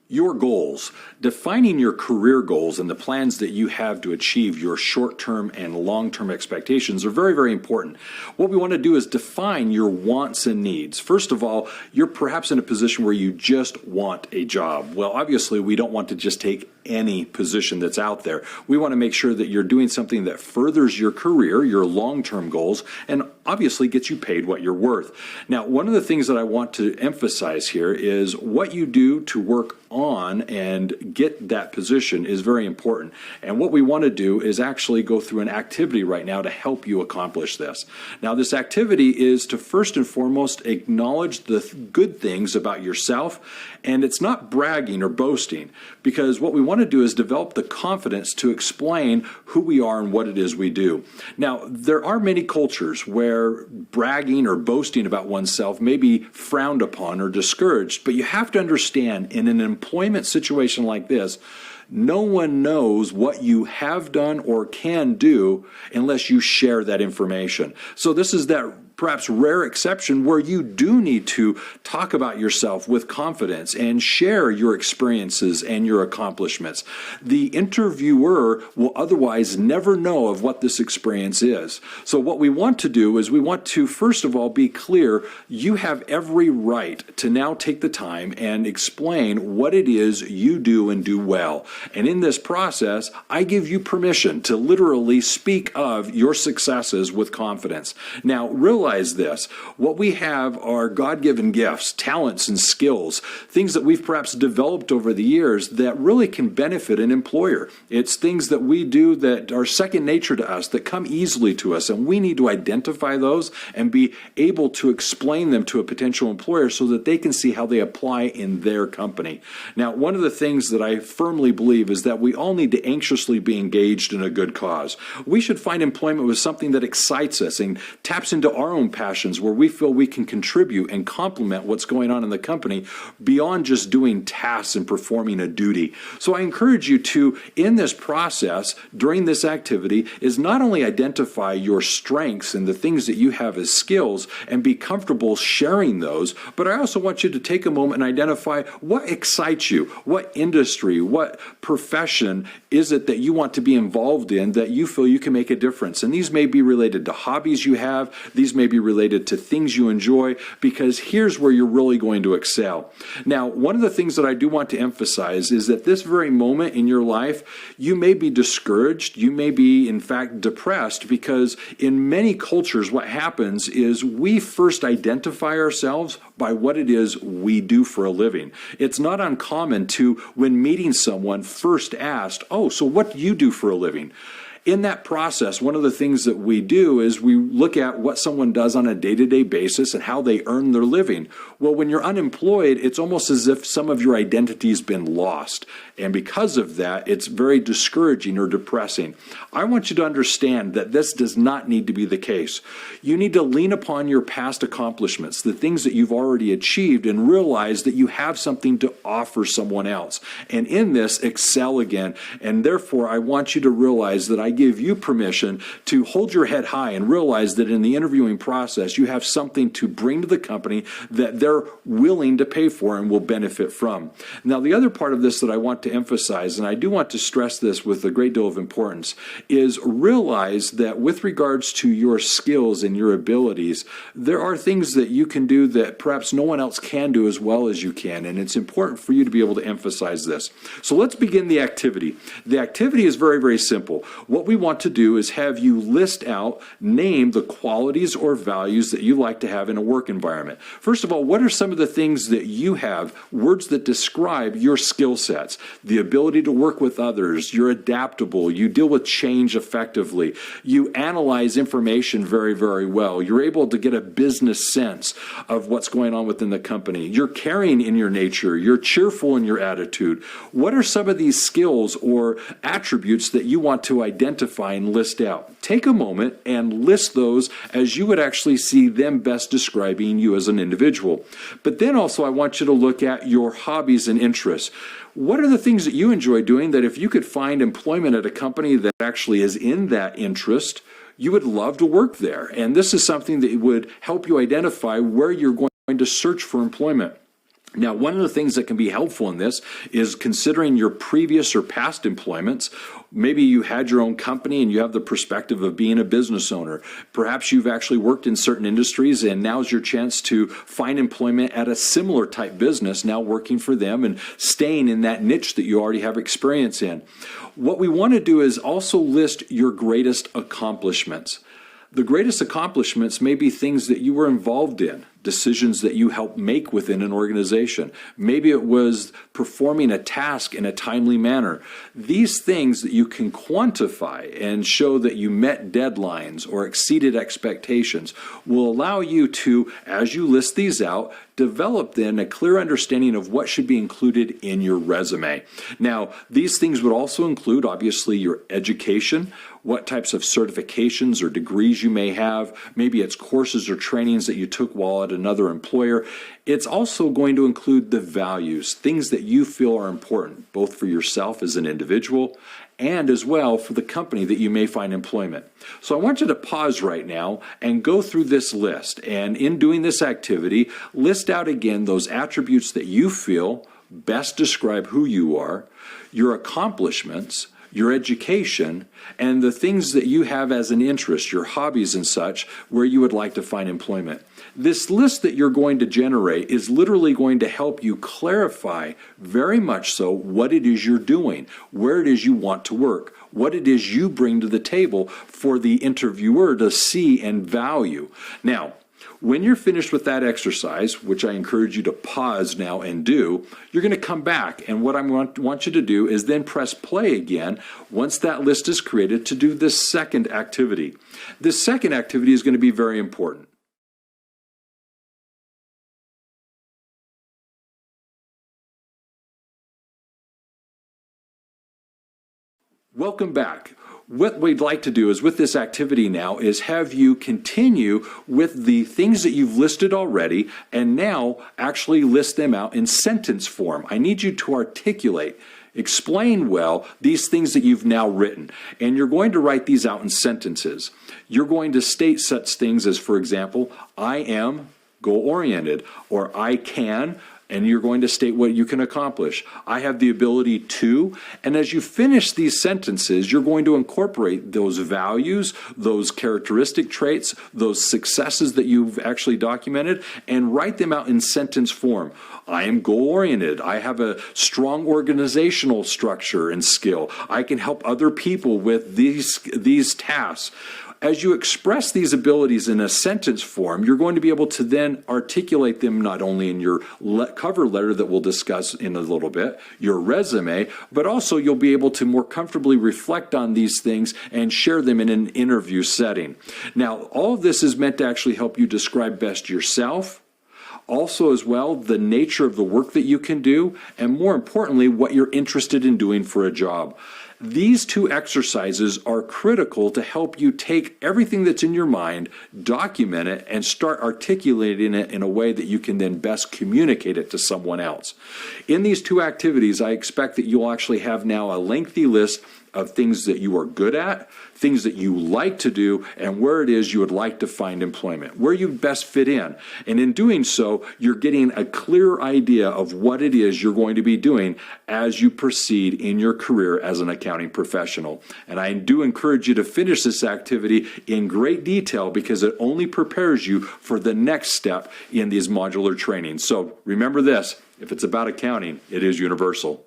Your goals, defining your career goals and the plans that you have to achieve your short-term and long-term expectations are very, very important. What we want to do is define your wants and needs. First of all, you're perhaps in a position where you just want a job. Well, obviously, we don't want to just take any position that's out there. We want to make sure that you're doing something that furthers your career, your long-term goals, and obviously gets you paid what you're worth. Now, one of the things that I want to emphasize here is what you do to work on and get that position is very important. And what we want to do is actually go through an activity right now to help you accomplish this. Now, this activity is to first and foremost acknowledge the good things about yourself, and it's not bragging or boasting, because what we want to do is develop the confidence to explain who we are and what it is we do. Now, there are many cultures where bragging or boasting about oneself may be frowned upon or discouraged, but you have to understand, in an employment situation like this, no one knows what you have done or can do unless you share that information. So this is that perhaps rare exception where you do need to talk about yourself with confidence and share your experiences and your accomplishments. The interviewer will otherwise never know of what this experience is. So what we want to do is we want to, first of all, be clear. You have every right to now take the time and explain what it is you do and do well. And in this process, I give you permission to literally speak of your successes with confidence. Now, realize this. What we have are God-given gifts, talents, and skills, things that we've perhaps developed over the years that really can benefit an employer. It's things that we do that are second nature to us, that come easily to us, and we need to identify those and be able to explain them to a potential employer so that they can see how they apply in their company. Now, one of the things that I firmly believe is that we all need to anxiously be engaged in a good cause. We should find employment with something that excites us and taps into our own passions, where we feel we can contribute and complement what's going on in the company beyond just doing tasks and performing a duty. So I encourage you to, in this process, during this activity, is not only identify your strengths and the things that you have as skills and be comfortable sharing those, but I also want you to take a moment and identify what excites you, what industry, what profession is it that you want to be involved in that you feel you can make a difference. And these may be related to hobbies you have, these may be related to things you enjoy, because here's where you're really going to excel. Now, one of the things that I do want to emphasize is that this very moment in your life, you may be discouraged, you may be in fact depressed, because in many cultures what happens is we first identify ourselves by what it is we do for a living. It's not uncommon to, when meeting someone, first ask, "Oh, so what do you do for a living?" In that process, one of the things that we do is we look at what someone does on a day-to-day basis and how they earn their living. Well, when you're unemployed, it's almost as if some of your identity's been lost. And because of that, it's very discouraging or depressing. I want you to understand that this does not need to be the case. You need to lean upon your past accomplishments, the things that you've already achieved, and realize that you have something to offer someone else. And in this, excel again. And therefore, I want you to realize that I give you permission to hold your head high and realize that in the interviewing process, you have something to bring to the company that they're willing to pay for and will benefit from. Now, the other part of this that I want to emphasize, and I do want to stress this with a great deal of importance, is realize that with regards to your skills and your abilities, there are things that you can do that perhaps no one else can do as well as you can, and it's important for you to be able to emphasize this. So let's begin the activity. The activity is very, very simple. What we want to do is have you list out, name the qualities or values that you like to have in a work environment. First of all, what are some of the things that you have, words that describe your skill sets? The ability to work with others, you're adaptable, you deal with change effectively, you analyze information very, very well, you're able to get a business sense of what's going on within the company, you're caring in your nature, you're cheerful in your attitude. What are some of these skills or attributes that you want to identify and list out? Take a moment and list those as you would actually see them best describing you as an individual. But then also I want you to look at your hobbies and interests. What are the things that you enjoy doing that if you could find employment at a company that actually is in that interest, you would love to work there? And this is something that would help you identify where you're going to search for employment. Now, one of the things that can be helpful in this is considering your previous or past employments. Maybe you had your own company and you have the perspective of being a business owner. Perhaps you've actually worked in certain industries and now's your chance to find employment at a similar type business, now working for them and staying in that niche that you already have experience in. What we want to do is also list your greatest accomplishments. The greatest accomplishments may be things that you were involved in, decisions that you helped make within an organization. Maybe it was performing a task in a timely manner. These things that you can quantify and show that you met deadlines or exceeded expectations will allow you to, as you list these out, develop then a clear understanding of what should be included in your resume. Now, these things would also include, obviously, your education, what types of certifications or degrees you may have. Maybe it's courses or trainings that you took while at another employer. It's also going to include the values, things that you feel are important, both for yourself as an individual and as well for the company that you may find employment. So I want you to pause right now and go through this list. And in doing this activity, list out again those attributes that you feel best describe who you are, your accomplishments, your education, and the things that you have as an interest, your hobbies and such, where you would like to find employment. This list that you're going to generate is literally going to help you clarify very much so what it is you're doing, where it is you want to work, what it is you bring to the table for the interviewer to see and value. Now, when you're finished with that exercise, which I encourage you to pause now and do, you're going to come back. And what I want you to do is then press play again once that list is created to do this second activity. This second activity is going to be very important. Welcome back. What we'd like to do is with this activity now is have you continue with the things that you've listed already and now actually list them out in sentence form. I need you to articulate, explain well these things that you've now written. And you're going to write these out in sentences. You're going to state such things as, for example, I am goal-oriented, or I can, and you're going to state what you can accomplish. I have the ability to, and as you finish these sentences, you're going to incorporate those values, those characteristic traits, those successes that you've actually documented, and write them out in sentence form. I am goal-oriented. I have a strong organizational structure and skill. I can help other people with these tasks. As you express these abilities in a sentence form, you're going to be able to then articulate them not only in your cover letter that we'll discuss in a little bit, your resume, but also you'll be able to more comfortably reflect on these things and share them in an interview setting. Now, all of this is meant to actually help you describe best yourself, also as well the nature of the work that you can do, and more importantly, what you're interested in doing for a job. These two exercises are critical to help you take everything that's in your mind, document it, and start articulating it in a way that you can then best communicate it to someone else. In these two activities, I expect that you'll actually have now a lengthy list of things that you are good at, things that you like to do, and where it is you would like to find employment, where you best fit in. And in doing so, you're getting a clear idea of what it is you're going to be doing as you proceed in your career as an accounting professional. And I do encourage you to finish this activity in great detail because it only prepares you for the next step in these modular trainings. So remember this, if it's about accounting, it is universal.